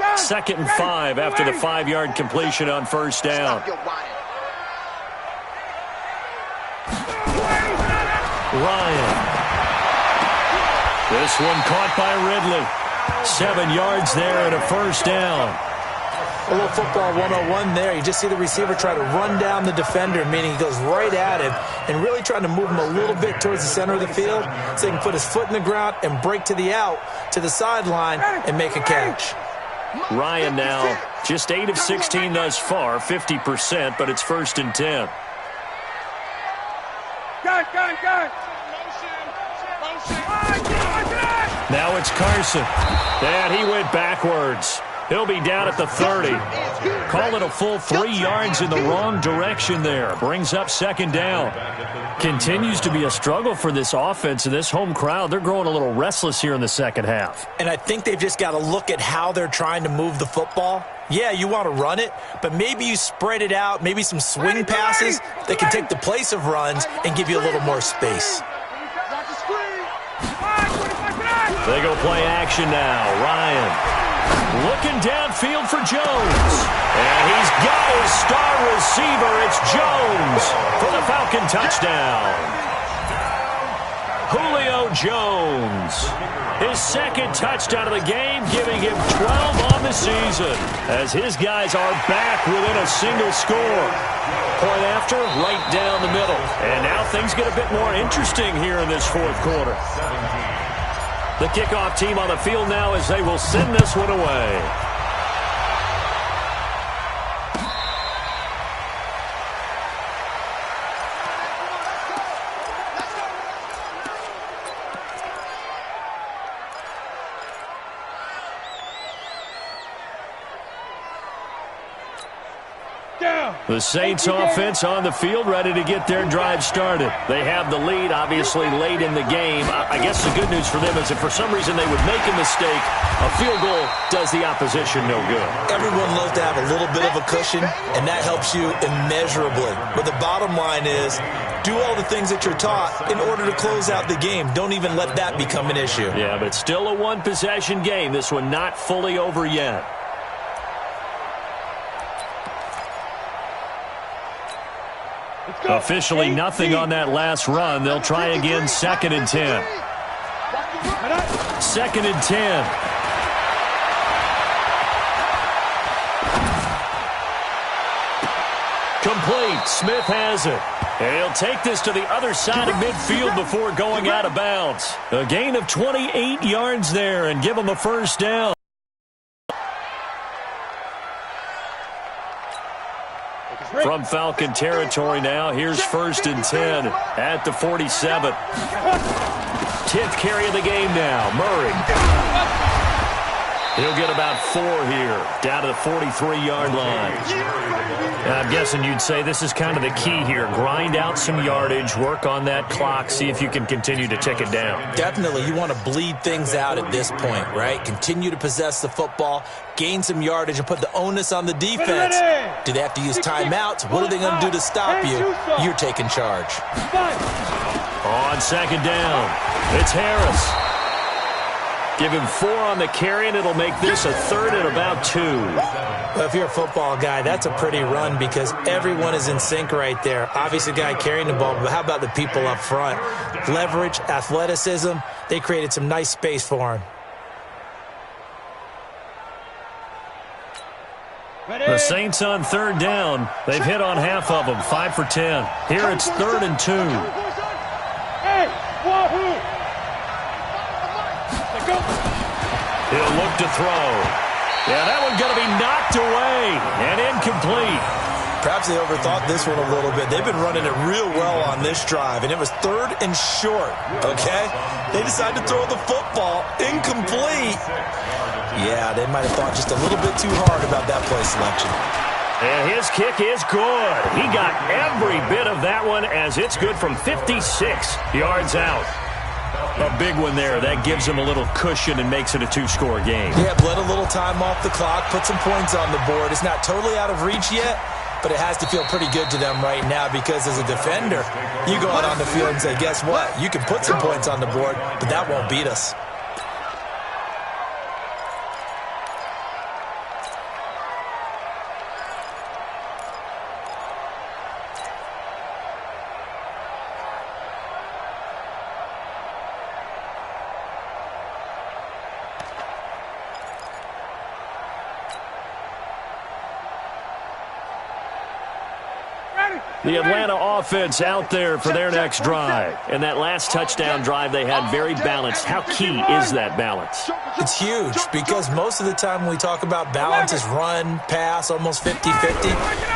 line. Second and 5 after the 5-yard completion on first down. Ryan. This one caught by Ridley. 7 yards there and a first down. A little football 101 there. You just see the receiver try to run down the defender, meaning he goes right at him and really trying to move him a little bit towards the center of the field so he can put his foot in the ground and break to the out, to the sideline, and make a catch. Ryan now just 8 of 16 thus far, 50%, but it's first and 10. Gun. Now it's Carson. And he went backwards. He'll be down at the 30. Call it a full 3 yards in the wrong direction there. Brings up second down. Continues to be a struggle for this offense and this home crowd. They're growing a little restless here in the second half. And I think they've just got to look at how they're trying to move the football. Yeah, you want to run it, but maybe you spread it out, maybe some swing passes that can take the place of runs and give you a little more space. They go play action now. Ryan looking downfield for Jones. And he's got his star receiver. It's Jones for the Falcon touchdown. Julio Jones. His second touchdown of the game, giving him 12 on the season, as his guys are back within a single score. Point after, right down the middle. And now things get a bit more interesting here in this fourth quarter. The kickoff team on the field now as they will send this one away. The Saints offense on the field, ready to get their drive started. They have the lead, obviously, late in the game. I guess the good news for them is if for some reason they would make a mistake, a field goal does the opposition no good. Everyone loves to have a little bit of a cushion, and that helps you immeasurably. But the bottom line is, do all the things that you're taught in order to close out the game. Don't even let that become an issue. Yeah, but it's still a one-possession game. This one not fully over yet. Officially nothing on that last run. They'll try again, 2nd and 10. 2nd and 10. Complete. Smith has it. And he'll take this to the other side of midfield before going out of bounds. A gain of 28 yards there and give him a first down. From Falcon territory now, here's 1st and 10 at the 47. 10th carry of the game now, Murray. He'll get about 4 here, down to the 43-yard line. Now, I'm guessing you'd say this is kind of the key here. Grind out some yardage, work on that clock, see if you can continue to tick it down. Definitely, you want to bleed things out at this point, right? Continue to possess the football, gain some yardage, and put the onus on the defense. Do they have to use timeouts? What are they going to do to stop you? You're taking charge. On 2nd down, it's Harris. Give him 4 on the carry, and it'll make this a 3rd and about 2. Well, if you're a football guy, that's a pretty run because everyone is in sync right there. Obviously, the guy carrying the ball, but how about the people up front? Leverage, athleticism, they created some nice space for him. The Saints on 3rd down. They've hit on half of them, 5 for 10. Here it's 3rd and 2. Hey, wahoo! He'll look to throw. Yeah, that one's going to be knocked away and incomplete. Perhaps they overthought this one a little bit. They've been running it real well on this drive, and it was 3rd and short, okay? They decided to throw the football incomplete. Yeah, they might have thought just a little bit too hard about that play selection. And his kick is good. He got every bit of that one as it's good from 56 yards out. A big one there. That gives him a little cushion and makes it a 2-score game. Yeah, bled a little time off the clock, put some points on the board. It's not totally out of reach yet, but it has to feel pretty good to them right now because as a defender, you go out on the field and say, guess what? You can put some points on the board, but that won't beat us. The Atlanta offense out there for their next drive. And that last touchdown drive they had very balanced. How key is that balance? It's huge because most of the time when we talk about balance is run, pass, almost 50-50.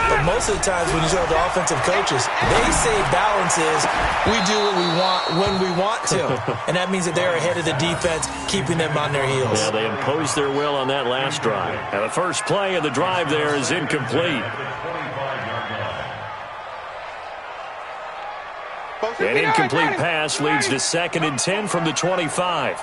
But most of the times when you talk to offensive coaches, they say balance is we do what we want when we want to. And that means that they're ahead of the defense, keeping them on their heels. Yeah, they imposed their will on that last drive. And the first play of the drive there is incomplete. An incomplete pass leads to 2nd and 10 from the 25.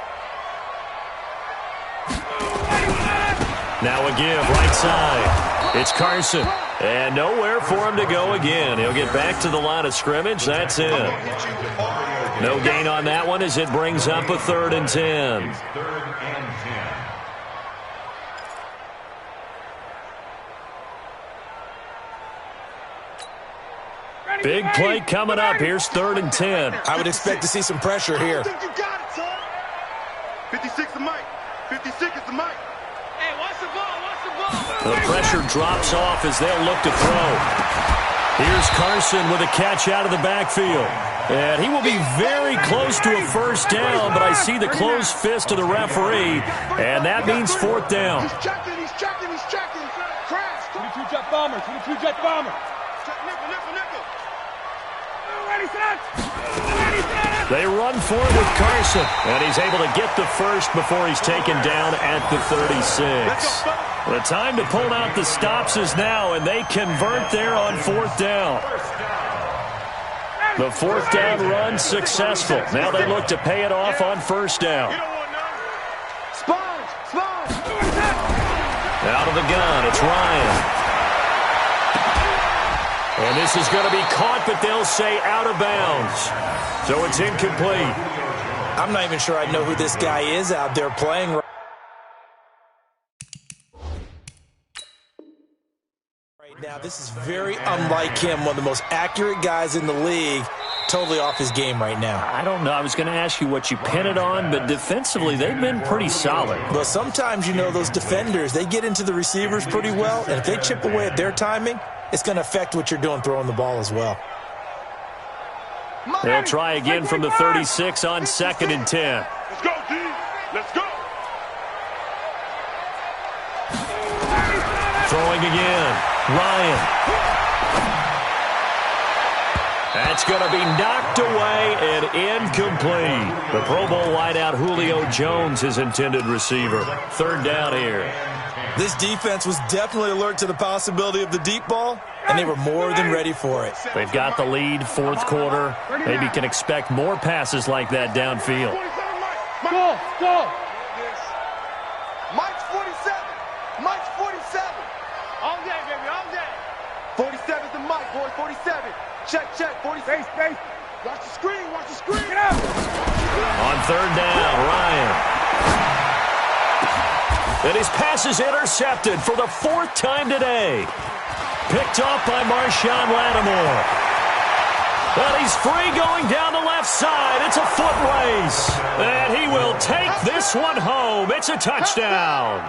Now a give, right side. It's Carson. And nowhere for him to go again. He'll get back to the line of scrimmage. That's it. No gain on that one as it brings up a 3rd and 10. Big play coming up. Here's 3rd and 10. I would expect to see some pressure here. I think you got it, son. 56 the mic. 56 is the mic. Hey, watch the ball. Watch the ball. The pressure drops off as they'll look to throw. Here's Carson with a catch out of the backfield. And he will be very close to a 1st down, but I see the closed fist of the referee, and that means 4th down. He's checking. Crash. 22 jet bomber. 22 jet bomber. Nickel. Ready, set. They run for it with Carson, and he's able to get the first before he's taken down at the 36. The time to pull out the stops is now, and they convert there on 4th down. The 4th down run successful. Now they look to pay it off on 1st down. Sponge. Out of the gun, it's Ryan. And this is going to be caught, but they'll say out of bounds. So it's incomplete. I'm not even sure I know who this guy is out there playing right now. This is very unlike him, one of the most accurate guys in the league. Totally off his game right now. I don't know. I was going to ask you what you pin it on, but defensively, they've been pretty solid. Well, sometimes, those defenders, they get into the receivers pretty well, and if they chip away at their timing, it's going to affect what you're doing throwing the ball as well. They'll try again from the 36 on 2nd and 10. Let's go, D. Let's go. Throwing again. Ryan. That's going to be knocked away and incomplete. The Pro Bowl wideout Julio Jones, his intended receiver. 3rd down here. This defense was definitely alert to the possibility of the deep ball, and they were more than ready for it. They've got the lead, 4th quarter. Maybe can expect more passes like that downfield. Go. Mike's 47. Mike's 47. All day, baby, all day. 47's the mic, boys. 47. Check. 47. Space. Watch the screen. Get up. On 3rd down, Ryan. And his pass is intercepted for the 4th time today. Picked off by Marshawn Lattimore. And he's free going down the left side. It's a foot race. And he will take this one home. It's a touchdown.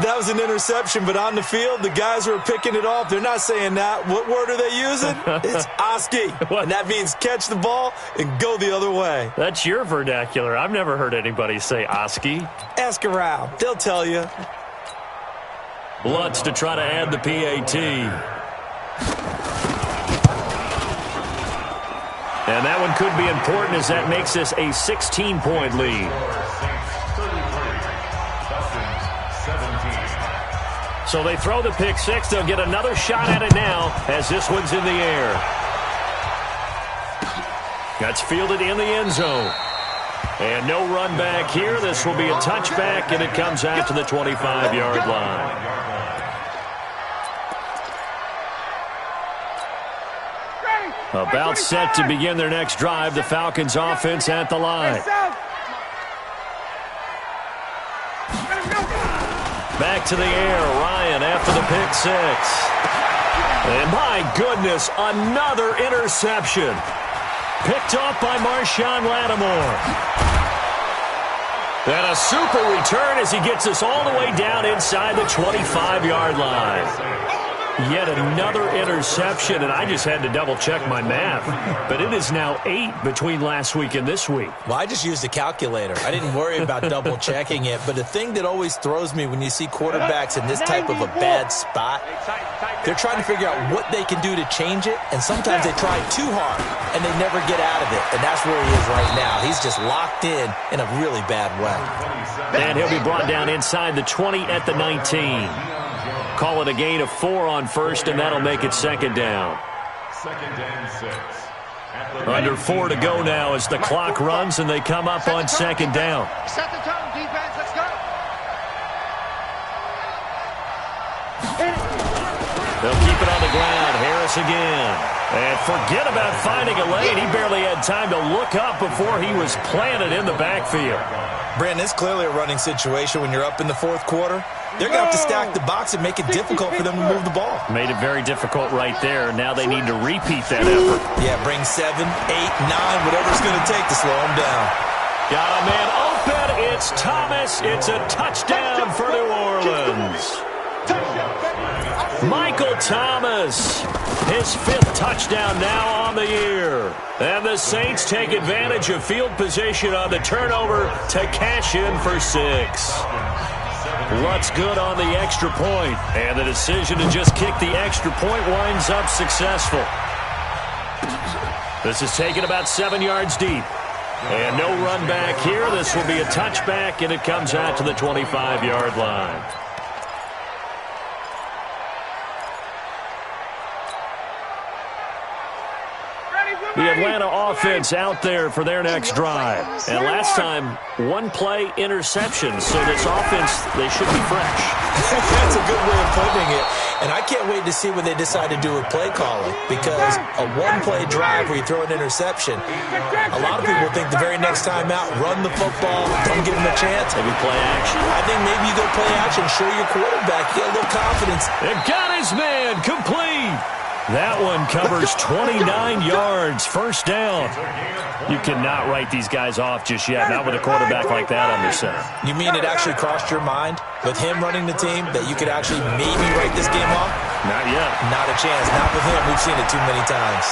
That was an interception, but on the field, the guys who are picking it off, they're not saying that. What word are they using? It's Oski. And that means catch the ball and go the other way. That's your vernacular. I've never heard anybody say Oski. Ask around. They'll tell you. Lutz to try to add the PAT. And that one could be important as that makes this a 16-point lead. So they throw the pick six. They'll get another shot at it now as this one's in the air. That's fielded in the end zone. And no run back here. This will be a touchback, and it comes out to the 25-yard line. About set to begin their next drive. The Falcons offense at the line. Back to the air, Ryan after the pick six. And my goodness, another interception. Picked off by Marshawn Lattimore. And a super return as he gets us all the way down inside the 25-yard line. Yet another interception, and I just had to double-check my math. But it is now 8 between last week and this week. Well, I just used a calculator. I didn't worry about double-checking it. But the thing that always throws me when you see quarterbacks in this type of a bad spot, they're trying to figure out what they can do to change it, and sometimes they try too hard, and they never get out of it. And that's where he is right now. He's just locked in a really bad way. And he'll be brought down inside the 20 at the 19. Call it a gain of 4 on first, and that'll make it second down. Second and 6. Under 4 to go now as the clock runs, and they come up on second down. Set the tone, defense. Let's go. They'll keep it on the ground. Harris again. And forget about finding a lane. He barely had time to look up before he was planted in the backfield. Brandon, it's clearly a running situation when you're up in the fourth quarter. they're going to have to stack the box and make it difficult for them to move the ball. Made it very difficult right there. Now they need to repeat that effort. Yeah, bring 7, 8, 9, whatever it's going to take to slow them down. Got a man open. It's Thomas. It's a touchdown for New Orleans. Michael Thomas, his 5th touchdown now on the year. And the Saints take advantage of field position on the turnover to cash in for 6. What's good on the extra point? And the decision to just kick the extra point winds up successful. This is taken about 7 yards deep. And no run back here. This will be a touchback, and it comes out to the 25-yard line. The Atlanta offense out there for their next drive. And last time, 1-play interception. So this offense, they should be fresh. That's a good way of putting it. And I can't wait to see what they decide to do with play calling. Because a 1-play drive where you throw an interception, a lot of people think the very next time out, run the football, don't give them a chance. Maybe play action. I think maybe you go play action, show your quarterback, get a little confidence. It got his man complete. That one covers 29 yards, first down. You cannot write these guys off just yet, not with a quarterback like that on their center. You mean it actually crossed your mind with him running the team that you could actually maybe write this game off? Not yet. Not a chance. Not with him. We've seen it too many times.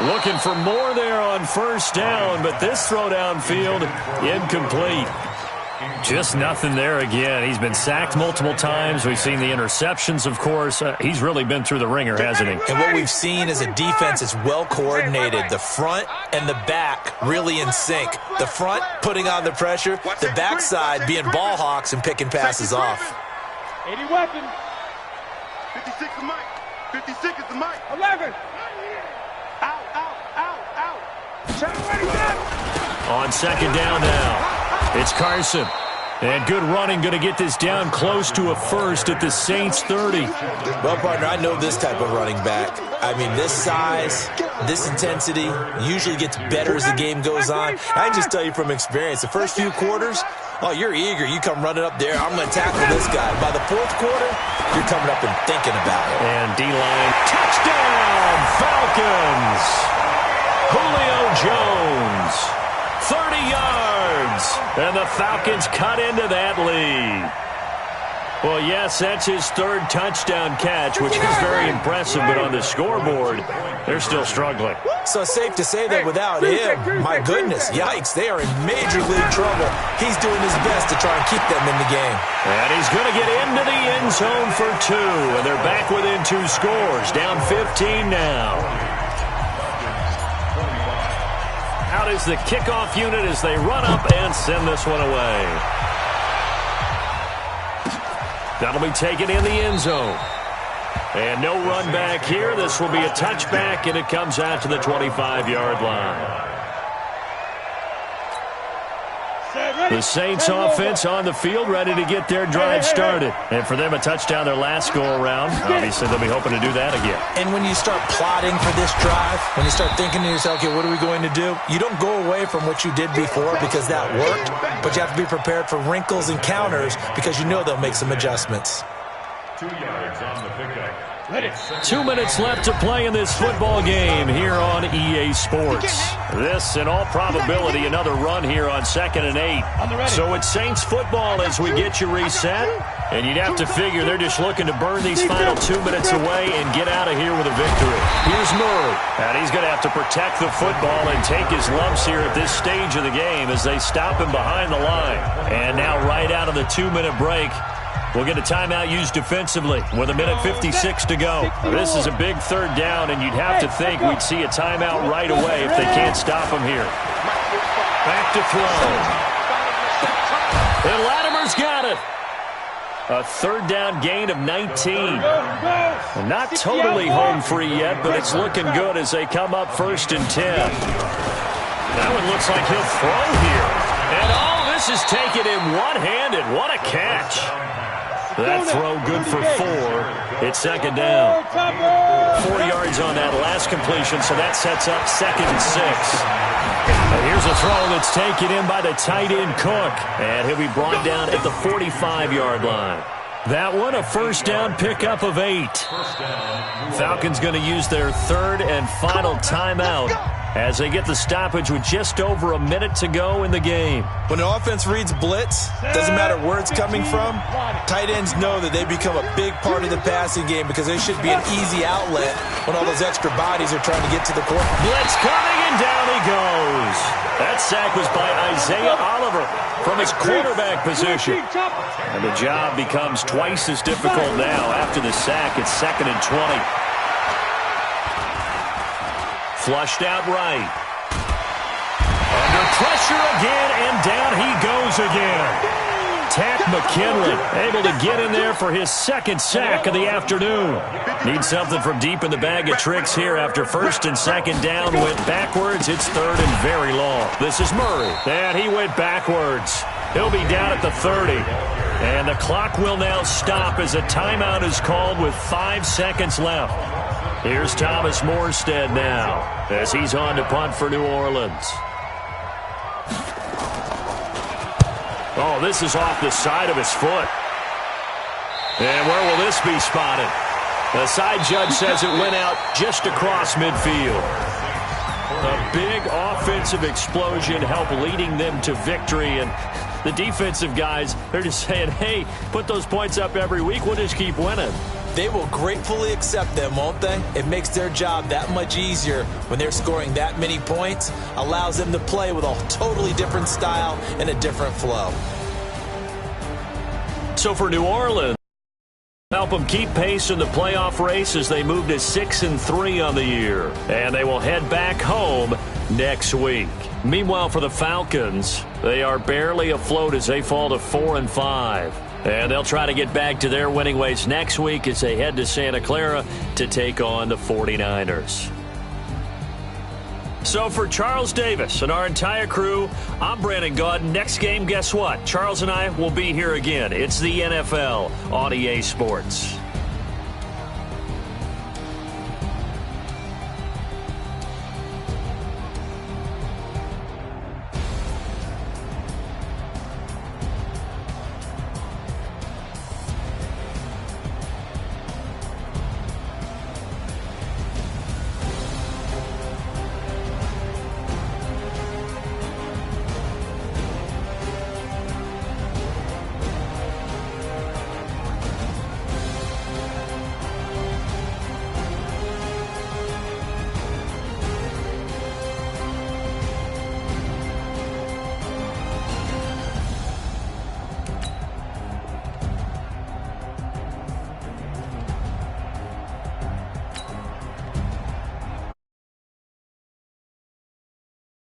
Looking for more there on first down, but this throw downfield incomplete. Just nothing there again. He's been sacked multiple times. We've seen the interceptions, of course. He's really been through the ringer, hasn't he? And what we've seen is a defense that's well coordinated. The front and the back really in sync. The front putting on the pressure. The backside being ball hawks and picking passes off. 80 weapon. 56 is Mike. 56 is the Mike. 11. Out, out, out, out. Check ready, set. On second down now. It's Carson. And good running, going to get this down close to a first at the Saints 30. Well, partner, I know this type of running back. I mean, this size, this intensity usually gets better as the game goes on. I can just tell you from experience, the first few quarters, oh, you're eager. You come running up there. I'm going to tackle this guy. By the fourth quarter, you're coming up and thinking about it. And D-line, touchdown, Falcons. Julio Jones. 30 yards, and the Falcons cut into that lead. Well, yes, that's his 3rd touchdown catch, which is very impressive, but on the scoreboard, they're still struggling. So it's safe to say that without him, my goodness, yikes, they are in major league trouble. He's doing his best to try and keep them in the game. And he's going to get into the end zone for 2, and they're back within 2 scores, down 15 now. Out is the kickoff unit as they run up and send this one away. That'll be taken in the end zone. And no run back here. This will be a touchback, and it comes out to the 25-yard line. The Saints offense on the field, ready to get their drive started. And for them, a touchdown their last go-around. Obviously, they'll be hoping to do that again. And when you start plotting for this drive, when you start thinking to yourself, okay, what are we going to do? You don't go away from what you did before because that worked, but you have to be prepared for wrinkles and counters because you know they'll make some adjustments. 2 yards on the pickup. 2 minutes left to play in this football game here on EA Sports. This, in all probability, another run here on 2nd and 8. So it's Saints football as we get you reset. And you'd have to figure they're just looking to burn these final 2 minutes away and get out of here with a victory. Here's Murray. And he's going to have to protect the football and take his lumps here at this stage of the game as they stop him behind the line. And now right out of the 2-minute break, we'll get a timeout used defensively with 1:56 to go. This is a big 3rd down, and you'd have to think we'd see a timeout right away if they can't stop him here. Back to throw. And Latimer's got it. A 3rd down gain of 19. And not totally home free yet, but it's looking good as they come up 1st and 10. That one looks like he'll throw here. And all this is taken in one-handed. What a catch. That throw good for 4. It's second down. 4 yards on that last completion, so that sets up 2nd and 6. And here's a throw that's taken in by the tight end Cook, and he'll be brought down at the 45-yard line. That one, a first down pickup of 8. Falcons going to use their 3rd and final timeout as they get the stoppage with just over a minute to go in the game. When the offense reads blitz, doesn't matter where it's coming from, tight ends know that they become a big part of the passing game because they should be an easy outlet when all those extra bodies are trying to get to the quarterback. Blitz coming, and down he goes. That sack was by Isaiah Oliver from his quarterback position. And the job becomes twice as difficult now after the sack. It's 2nd and 20. Flushed out right. Under pressure again, and down he goes again. Tack McKinley able to get in there for his 2nd sack of the afternoon. Needs something from deep in the bag of tricks here after 1st and 2nd down. Went backwards. It's 3rd and very long. This is Murray. And he went backwards. He'll be down at the 30. And the clock will now stop as a timeout is called with 5 seconds left. Here's Thomas Morstead now as he's on to punt for New Orleans. Oh, this is off the side of his foot. And where will this be spotted? The side judge says it went out just across midfield. A big offensive explosion helped leading them to victory. And the defensive guys, they're just saying, hey, put those points up every week. We'll just keep winning. They will gratefully accept them, won't they? It makes their job that much easier when they're scoring that many points. Allows them to play with a totally different style and a different flow. So for New Orleans, help them keep pace in the playoff race as they move to 6-3 on the year. And they will head back home next week. Meanwhile, for the Falcons, they are barely afloat as they fall to 4-5. And they'll try to get back to their winning ways next week as they head to Santa Clara to take on the 49ers. So for Charles Davis and our entire crew, I'm Brandon Gaudin. Next game, guess what? Charles and I will be here again. It's the NFL on EA Sports.